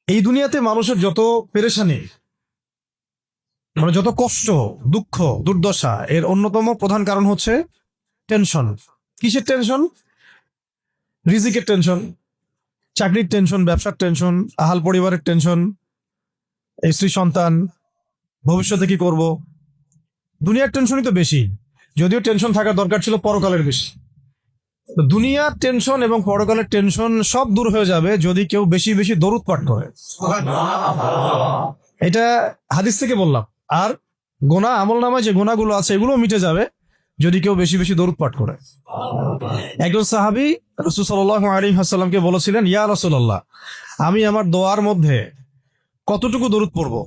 এই দুনিয়াতে মানুষের যত পেরেশানি, মানে যত কষ্ট, দুঃখ, দুর্দশা, এর অন্যতম প্রধান কারণ হচ্ছে টেনশন। কিসের টেনশন? রিজিকের টেনশন, চাকরির টেনশন, ব্যবসার টেনশন, আহাল পরিবারের টেনশন, স্ত্রী সন্তান, ভবিষ্যতে কি করব। দুনিয়ার টেনশনই তো বেশি, যদিও টেনশন থাকার দরকার ছিল পরকালের বেশি। তো দুনিয়ার টেনশন এবং পরকালের টেনশন সব দূর হয়ে যাবে যদি কেউ বেশি বেশি দরুদ পাঠ করে। এটা হাদিস থেকে বললাম। আর গোনা, আমল নামায় যে গোনাগুলো আছে এগুলো মিটে যাবে যদি কেউ বেশি বেশি দরুদ পাঠ করে। একজন সাহাবী রাসূল সাল্লাল্লাহু আলাইহি ওয়াসাল্লামকে বলেছিলেন, ইয়া রাসূলুল্লাহ, আমি আমার দোয়ার মধ্যে কতটুকু দরুদ পড়বো?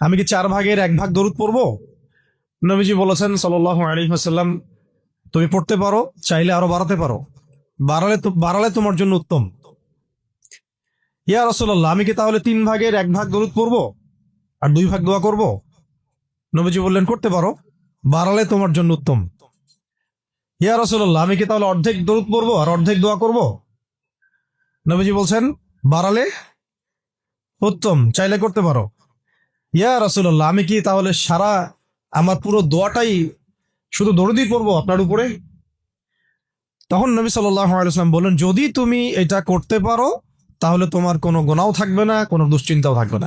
আমি কি 1/4 দরুদ পড়বো? নবীজি বলেছেন সাল্লাল্লাহু আলাইহি ওয়াসাল্লাম, তুমি পড়তে পারো, চাইলে আরো বাড়াতে পারো, বাড়ালে তোমার জন্য উত্তম। ইয়া রাসূলুল্লাহ, আমি কি তাহলে 3/1 দরুদ পড়বো আর 2 ভাগ দোয়া করব? নবীজি বললেন, করতে পারো, বাড়ালে তোমার জন্য উত্তম। ইয়া রাসূলুল্লাহ, আমি কি তাহলে অর্ধেক দরুদ পড়বো আর অর্ধেক দোয়া করব? নবীজি বলছেন, বাড়ালে উত্তম, চাইলে করতে পারো। ইয়া রাসূলুল্লাহ, আমি কি তাহলে আমার পুরো দোয়াটাই শুধু দরুদই পড়বো আপনার উপরে? তখন নবী সাল্লাল্লাহু আলাইহি ওয়াসাল্লাম বললেন, যদি তুমি এটা করতে পারো তাহলে তোমার কোনো গুনাহও থাকবে না, কোনো দুশ্চিন্তাও থাকবে না।